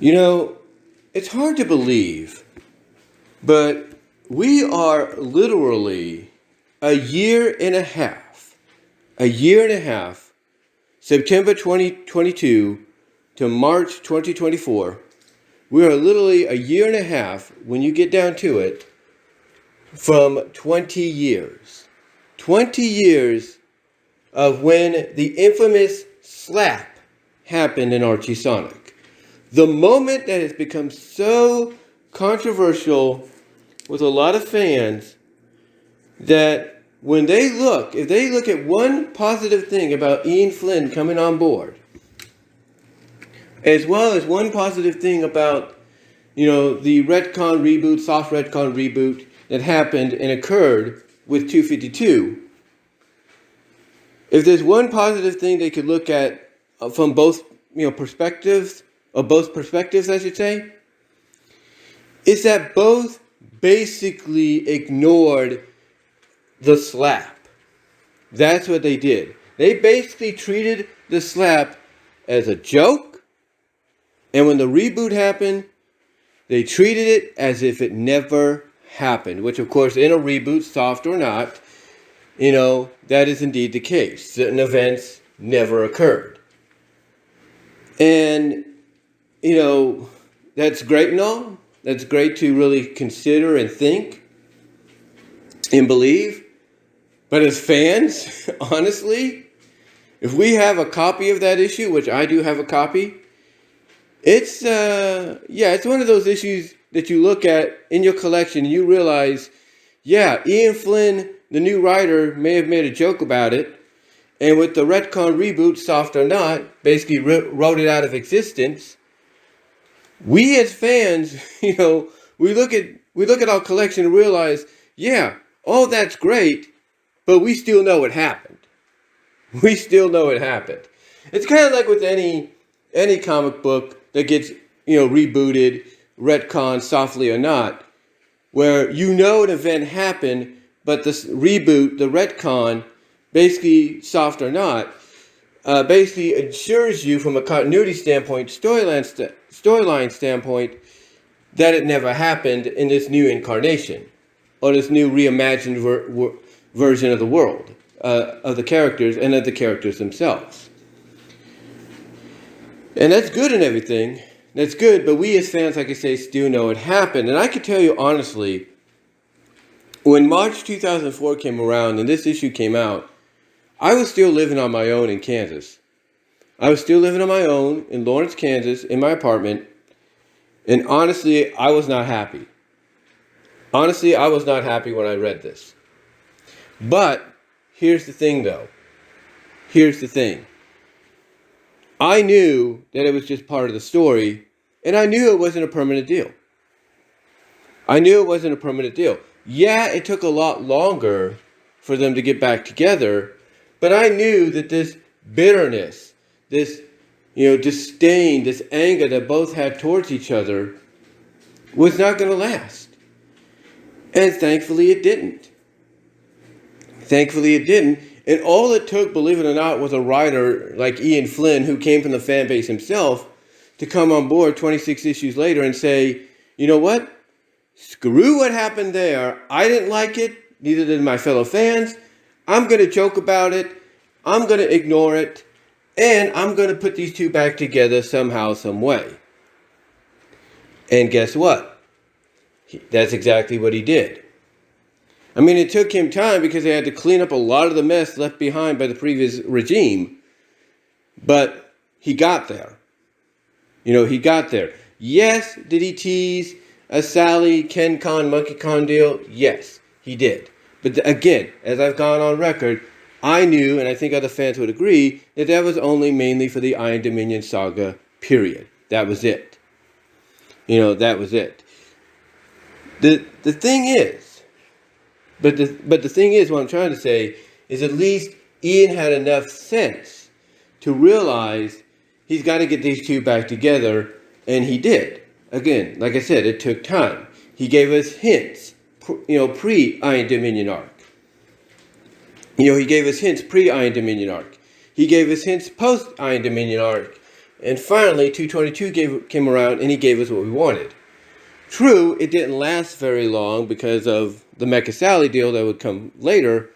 You know, it's hard to believe, but we are literally a year and a half, September 2022 to March 2024. We are literally a year and a half, when you get down to it, from 20 years. 20 years of when the infamous slap happened in Archie Sonic. The moment that has become so controversial with a lot of fans that when they look, if they look at one positive thing about Ian Flynn coming on board, as well as one positive thing about, the retcon reboot, soft retcon reboot that happened and occurred with 252, if there's one positive thing they could look at from both, perspectives, I should say, is that both basically ignored the slap. That's what they did. They basically treated the slap as a joke, and when the reboot happened, they treated it as if it never happened, which of course in a reboot, soft or not, that is indeed the case. Certain events never occurred. And, that's great and all. That's great to really consider and think and believe. But as fans, honestly, if we have a copy of that issue, which I do have a copy, it's one of those issues that you look at in your collection and you realize, Ian Flynn, the new writer, may have made a joke about it, and with the retcon reboot, soft or not, basically wrote it out of existence. We as fans, we look at our collection and realize, all that's great, but we still know it happened. We still know it happened. It's kind of like with any comic book that gets, rebooted, retcon, softly or not, where an event happened, but the reboot, the retcon, basically soft or not, basically assures you from a continuity standpoint, storyline standpoint, that it never happened in this new incarnation, or this new reimagined version of the world, of the characters and of the characters themselves. And that's good and everything. That's good, but we as fans, like I say, still know it happened. And I can tell you honestly, when March 2004 came around and this issue came out, I was still living on my own in Kansas. I was still living on my own in Lawrence, Kansas, in my apartment. And honestly, I was not happy. Honestly, I was not happy when I read this. But here's the thing, though. Here's the thing. I knew that it was just part of the story, and I knew it wasn't a permanent deal. Yeah, it took a lot longer for them to get back together, but I knew that this bitterness, this, disdain, this anger that both had towards each other was not going to last. And thankfully it didn't. And all it took, believe it or not, was a writer like Ian Flynn, who came from the fan base himself, to come on board 26 issues later and say, you know what? Screw what happened there. I didn't like it. Neither did my fellow fans. I'm going to joke about it. I'm going to ignore it. And I'm going to put these two back together somehow, some way. And guess what? That's exactly what he did. I mean, it took him time because they had to clean up a lot of the mess left behind by the previous regime. But he got there. He got there. Yes, did he tease a Sally, Ken Con, Monkey Con deal? Yes, he did. But again, as I've gone on record, I knew, and I think other fans would agree, that was only mainly for the Iron Dominion saga, period. That was it. That was it. The thing is, But the thing is, what I'm trying to say is at least Ian had enough sense to realize he's got to get these two back together, and he did. Again, like I said, it took time. He gave us hints, pre-Iron Dominion arc. He gave us hints pre-Iron Dominion arc. He gave us hints post-Iron Dominion arc. And finally, 222 came around and he gave us what we wanted. True, it didn't last very long because of the Mecha Sally deal that would come later,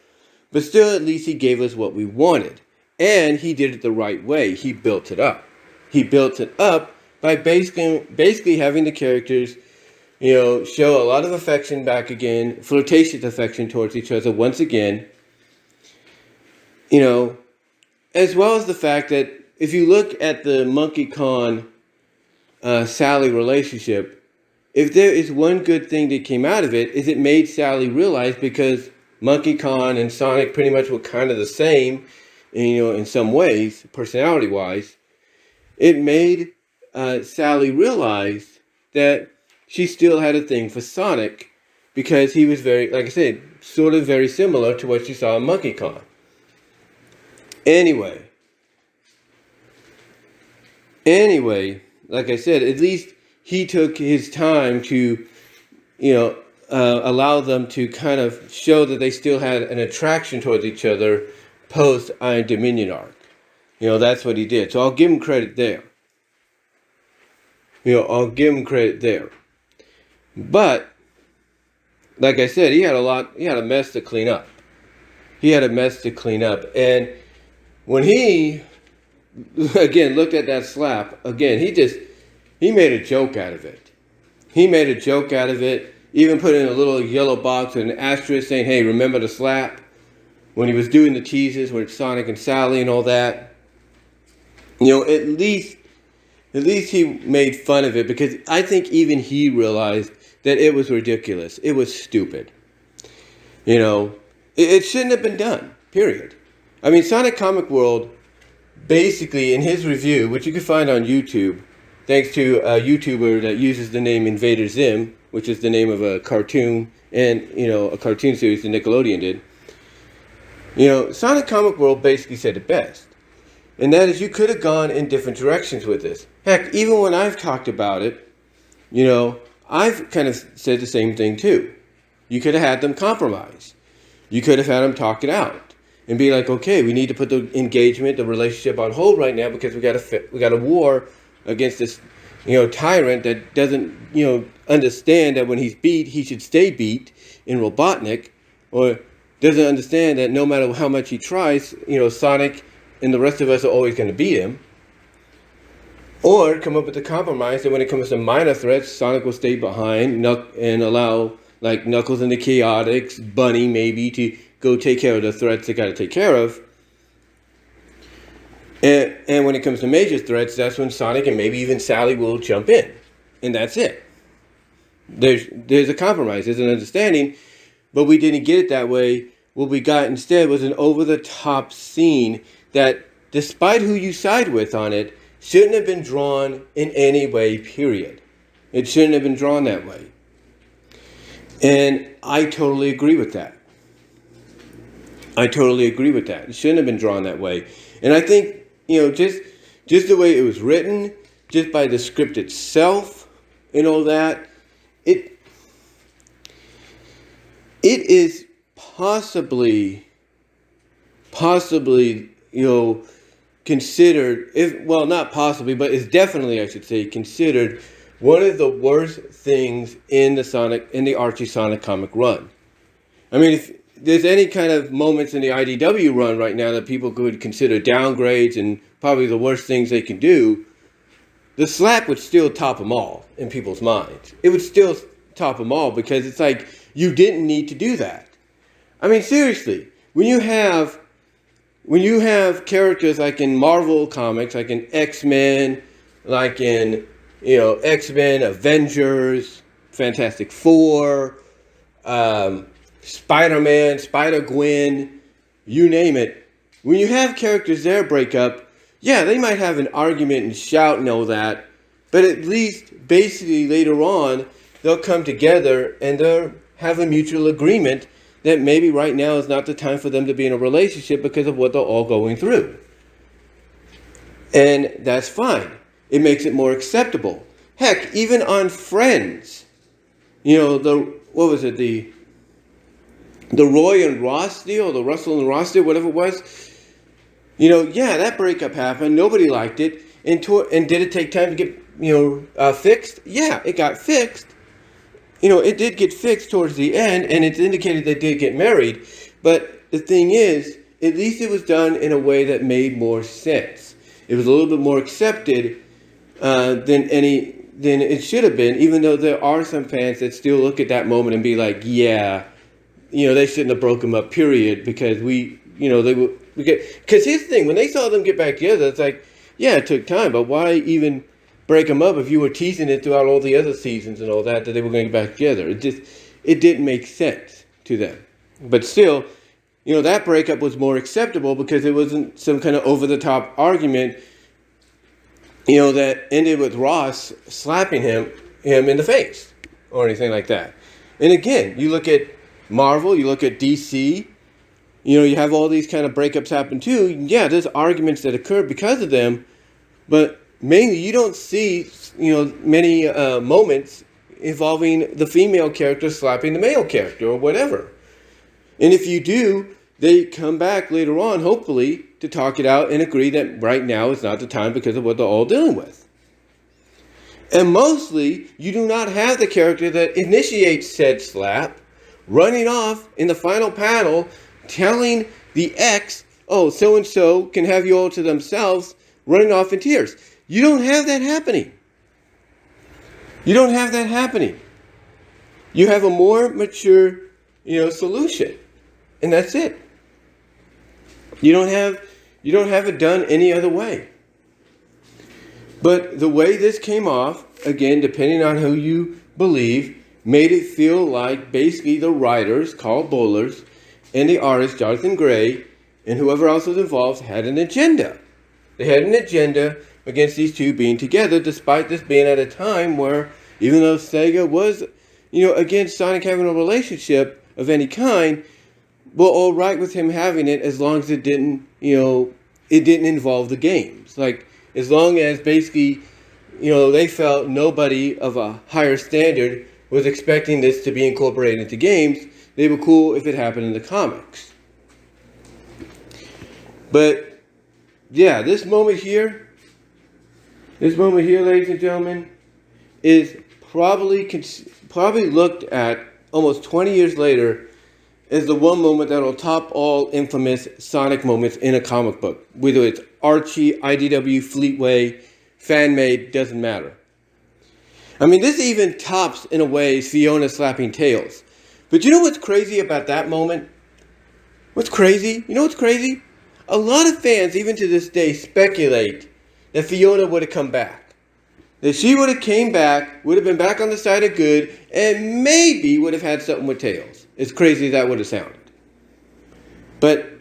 but still at least he gave us what we wanted. And he did it the right way. He built it up. He built it up by basically having the characters, show a lot of affection back again, flirtatious affection towards each other once again, as well as the fact that if you look at the Monkey Kong Sally relationship, if there is one good thing that came out of it, is it made Sally realize, because Monkey Kong and Sonic pretty much were kind of the same, in some ways, personality-wise, it made Sally realize that she still had a thing for Sonic, because he was very, like I said, sort of very similar to what she saw in Monkey Kong. Anyway, like I said, at least he took his time to, allow them to kind of show that they still had an attraction towards each other post Iron Dominion arc. That's what he did. So I'll give him credit there. But, like I said, he had a mess to clean up. And when he, again, looked at that slap, again, he made a joke out of it. Even put in a little yellow box with an asterisk saying, hey, remember the slap? When he was doing the teases with Sonic and Sally and all that. At least he made fun of it, because I think even he realized that it was ridiculous. It was stupid. It shouldn't have been done, period. I mean, SonicComicWorld, basically, in his review, which you can find on YouTube, thanks to a YouTuber that uses the name Invader Zim, which is the name of a cartoon, and, a cartoon series that Nickelodeon did. SonicComicWorld basically said it best. And that is, you could have gone in different directions with this. Heck, even when I've talked about it, I've kind of said the same thing too. You could have had them compromise. You could have had them talk it out and be like, okay, we need to put the engagement, the relationship on hold right now, because we got a war against this, tyrant that doesn't, understand that when he's beat, he should stay beat in Robotnik, or doesn't understand that no matter how much he tries, Sonic and the rest of us are always going to beat him. Or come up with a compromise that when it comes to minor threats, Sonic will stay behind and allow, like, Knuckles and the Chaotix, Bunny maybe, to go take care of the threats they got to take care of. And when it comes to major threats, that's when Sonic and maybe even Sally will jump in. And that's it. There's a compromise, there's an understanding, but we didn't get it that way. What we got instead was an over-the-top scene that, despite who you side with on it, shouldn't have been drawn in any way, period. It shouldn't have been drawn that way. And I totally agree with that. It shouldn't have been drawn that way. And I think, just the way it was written, just by the script itself and all that, it is possibly, considered, not possibly, but it's definitely, I should say, considered one of the worst things in the Archie Sonic comic run. I mean, if there's any kind of moments in the IDW run right now that people could consider downgrades and probably the worst things they can do, the slap would still top them all in people's minds. It would still top them all, because it's like, you didn't need to do that. I mean, seriously, when you have characters like in Marvel comics, like in X-Men, like in, X-Men, Avengers, Fantastic Four, Spider-Man, Spider-Gwen, you name it. When you have characters there break up, yeah, they might have an argument and shout and all that, but at least basically later on, they'll come together and they'll have a mutual agreement that maybe right now is not the time for them to be in a relationship because of what they're all going through. And that's fine. It makes it more acceptable. Heck, even on Friends, the Roy and Ross deal, the Russell and Ross deal, whatever it was, that breakup happened. Nobody liked it. and did it take time to get fixed? Yeah, it got fixed. It did get fixed towards the end, and it's indicated they did get married. But the thing is, at least it was done in a way that made more sense. It was a little bit more accepted than it should have been, even though there are some fans that still look at that moment and be like, yeah, they shouldn't have broken them up, period, because because here's the thing, when they saw them get back together, it's like, yeah, it took time, but why even break them up if you were teasing it throughout all the other seasons and all that they were going to get back together? It didn't make sense to them. But still, that breakup was more acceptable because it wasn't some kind of over-the-top argument, that ended with Ross slapping him in the face or anything like that. And again, you look at Marvel, you look at DC, you have all these kind of breakups happen too. Yeah, there's arguments that occur because of them, but mainly you don't see, many moments involving the female character slapping the male character or whatever. And if you do, they come back later on, hopefully, to talk it out and agree that right now is not the time because of what they're all dealing with. And mostly, you do not have the character that initiates said slap running off in the final panel telling the ex, oh, so-and-so can have you all to themselves, running off in tears. You don't have that happening. You don't have that happening. You have a more mature, solution. And that's it. You don't have it done any other way. But the way this came off, again, depending on who you believe, made it feel like basically the writers, Carl Bollers, and the artist, Jonathan Gray, and whoever else was involved, had an agenda. They had an agenda against these two being together, despite this being at a time where, even though Sega was, against Sonic having a relationship of any kind, well, all right with him having it as long as it didn't involve the games. Like, as long as basically, they felt nobody of a higher standard was expecting this to be incorporated into games, they were cool if it happened in the comics. But, yeah, this moment here, ladies and gentlemen, is probably looked at almost 20 years later as the one moment that will top all infamous Sonic moments in a comic book. Whether it's Archie, IDW, Fleetway, fan-made, doesn't matter. I mean, this even tops, in a way, Fiona slapping Tails. But you know what's crazy about that moment? What's crazy? You know what's crazy? A lot of fans, even to this day, speculate that Fiona would have come back. That she would have came back, would have been back on the side of good, and maybe would have had something with Tails. As crazy as that would have sounded. But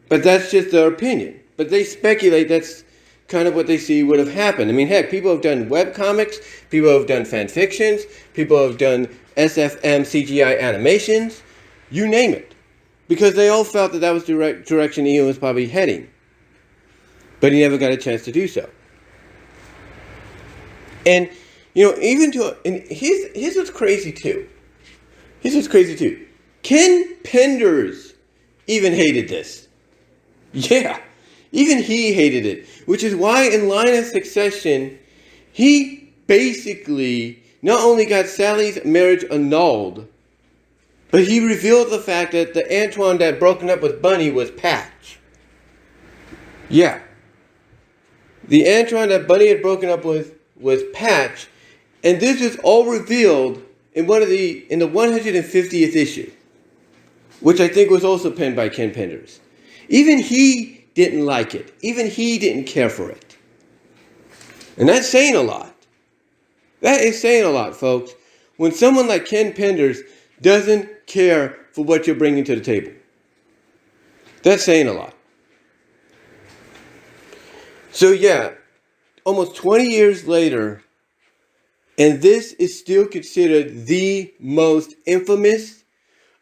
that's just their opinion. But they speculate that's kind of what they see would have happened. I mean, heck, people have done webcomics, people have done fan fictions, people have done SFM CGI animations, you name it. Because they all felt that was the direction Ian was probably heading. But he never got a chance to do so. And, and here's what's crazy too. Ken Penders even hated this. Yeah, even he hated it. Which is why in Line of Succession, he basically not only got Sally's marriage annulled, but he revealed the fact that the Antoine that had broken up with Bunny was Patch. Yeah. The Antoine that Bunny had broken up with was Patch. And this was all revealed in the 150th issue, which I think was also penned by Ken Penders. Even he didn't like it. Even he didn't care for it. And that's saying a lot. That is saying a lot, folks. When someone like Ken Penders doesn't care for what you're bringing to the table. That's saying a lot. So yeah, almost 20 years later, and this is still considered the most infamous,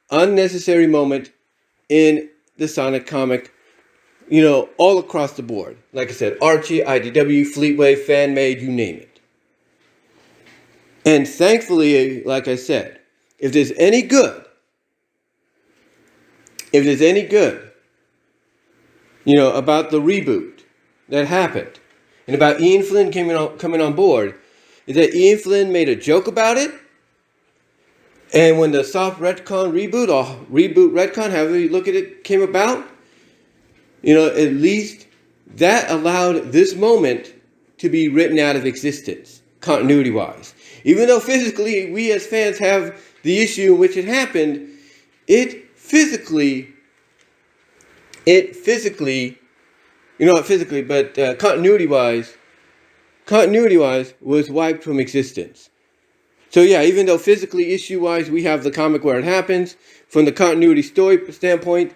unnecessary moment in the Sonic comic, all across the board. Like I said, Archie, IDW, Fleetway, fan-made, you name it. And thankfully, like I said, if there's any good, about the reboot that happened, and about Ian Flynn coming on board is that Ian Flynn made a joke about it. And when the soft retcon reboot, or reboot retcon, however you look at it, came about, at least that allowed this moment to be written out of existence, continuity-wise. Even though physically we as fans have the issue in which it happened, continuity-wise was wiped from existence. So yeah, even though physically, issue-wise, we have the comic where it happens, from the continuity story standpoint,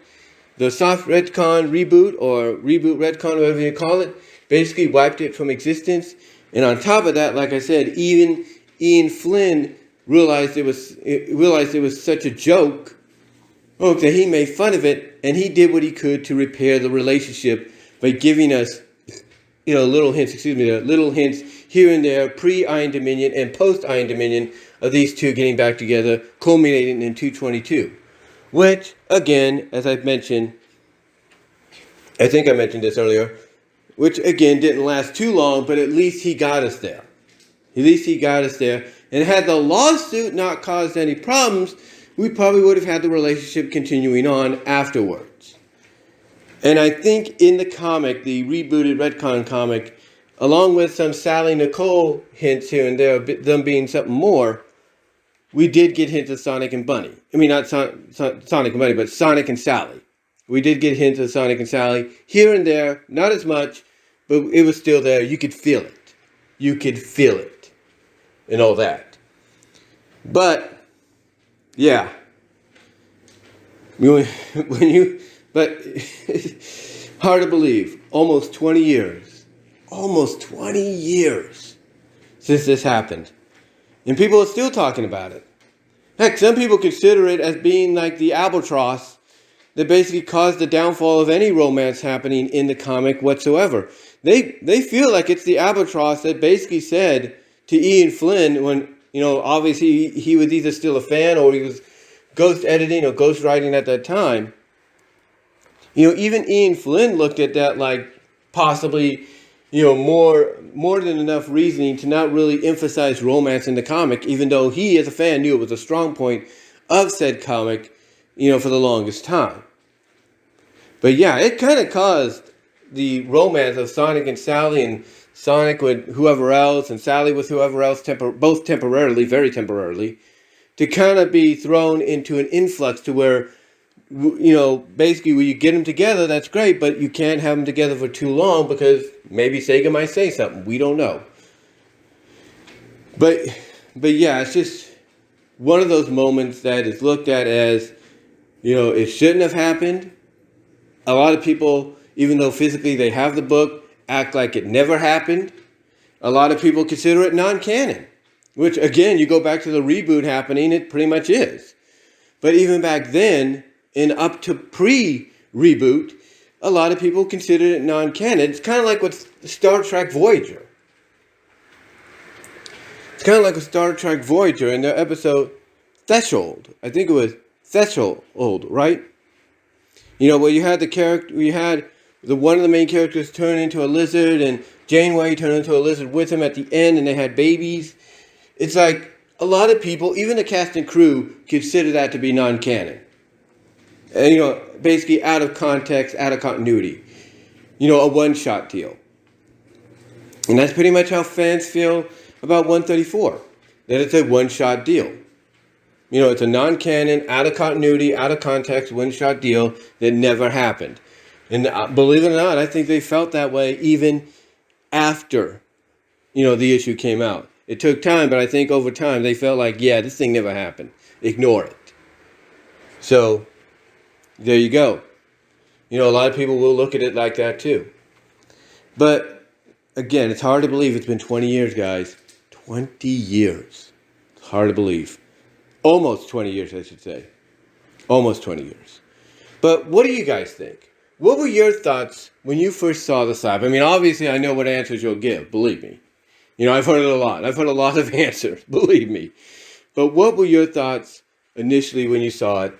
the soft retcon reboot, or reboot retcon, whatever you call it, basically wiped it from existence. And on top of that, like I said, even Ian Flynn realized it was such a joke, that he made fun of it, and he did what he could to repair the relationship by giving us, little hints here and there, pre-Iron Dominion and post-Iron Dominion, of these two getting back together, culminating in 222. Which, again, as I've mentioned, I think I mentioned this earlier, which, again, didn't last too long, but at least he got us there. And had the lawsuit not caused any problems, we probably would have had the relationship continuing on afterwards. And I think in the comic, the rebooted retcon comic, along with some Sally Nicole hints here and there, them being something more, we did get hints of Sonic and Bunny. I mean, not Sonic and Bunny, but Sonic and Sally. We did get hints of Sonic and Sally here and there, not as much, but it was still there. You could feel it. And all that. But, yeah. But hard to believe. Almost 20 years since this happened. And people are still talking about it. Heck, some people consider it as being like the albatross that basically caused the downfall of any romance happening in the comic whatsoever. They feel like it's the albatross that basically said to Ian Flynn, when, obviously he was either still a fan or he was ghost editing or ghost writing at that time. Even Ian Flynn looked at that like possibly, more than enough reasoning to not really emphasize romance in the comic, even though he, as a fan, knew it was a strong point of said comic, for the longest time. But yeah, it kind of caused the romance of Sonic and Sally, and Sonic with whoever else, and Sally with whoever else, both temporarily, very temporarily, to kind of be thrown into an influx to where, basically when you get them together, that's great, but you can't have them together for too long because maybe Sega might say something. We don't know. But yeah, it's just one of those moments that is looked at as, it shouldn't have happened. A lot of people, even though physically they have the book, act like it never happened. A lot of people consider it non-canon, which, again, you go back to the reboot happening, it pretty much is. But even back then, and up to pre-reboot, a lot of people considered it non-canon. It's kind of like with Star Trek Voyager. In their episode Threshold. I think it was Threshold, right? Where you had one of the main characters turn into a lizard, and Janeway turned into a lizard with him at the end, and they had babies. It's like a lot of people, even the cast and crew, consider that to be non-canon. And, basically out of context, out of continuity. A one-shot deal. And that's pretty much how fans feel about 134. That it's a one-shot deal. It's a non-canon, out of continuity, out of context, one-shot deal that never happened. And believe it or not, I think they felt that way even after, the issue came out. It took time, but I think over time they felt like, yeah, this thing never happened. Ignore it. So, there you go. A lot of people will look at it like that too. But, again, it's hard to believe it's been 20 years, guys. 20 years. It's hard to believe. Almost 20 years, I should say. Almost 20 years. But what do you guys think? What were your thoughts when you first saw the slap? I mean, obviously, I know what answers you'll give, believe me. I've heard it a lot. I've heard a lot of answers, believe me. But what were your thoughts initially when you saw it?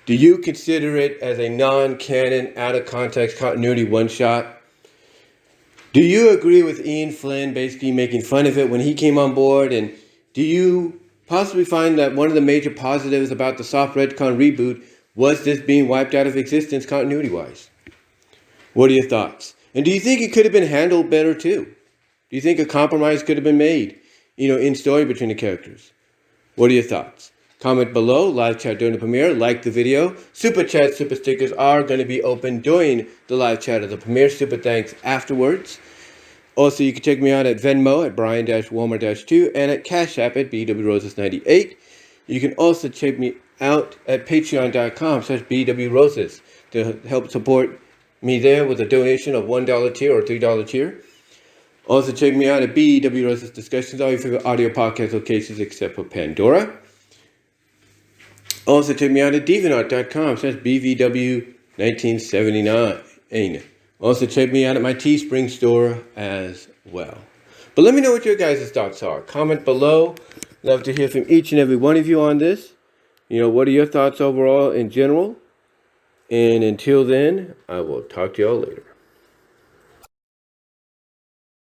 Do you consider it as a non-canon, out-of-context continuity one-shot? Do you agree with Ian Flynn basically making fun of it when he came on board? And do you possibly find that one of the major positives about the soft retcon reboot was this being wiped out of existence continuity-wise? What are your thoughts? And do you think it could have been handled better too? Do you think a compromise could have been made, in story between the characters? What are your thoughts? Comment below, live chat during the premiere, like the video. Super chat, super stickers are going to be open during the live chat of the premiere. Super thanks afterwards. Also, you can check me out at Venmo at Brian-Walmer-2 and at Cash App at BWRoses98. You can also check me out at patreon.com/BWRoses to help support me there with a donation of $1 tier or $3 tier. Also, check me out at BW Roses Discussions, all your favorite audio podcast locations except for Pandora. Also, check me out at deviantart.com/BVW1979. Also, check me out at my Teespring store as well. But let me know what your guys' thoughts are. Comment below. Love to hear from each and every one of you on this. What are your thoughts overall in general? And until then, I will talk to y'all later.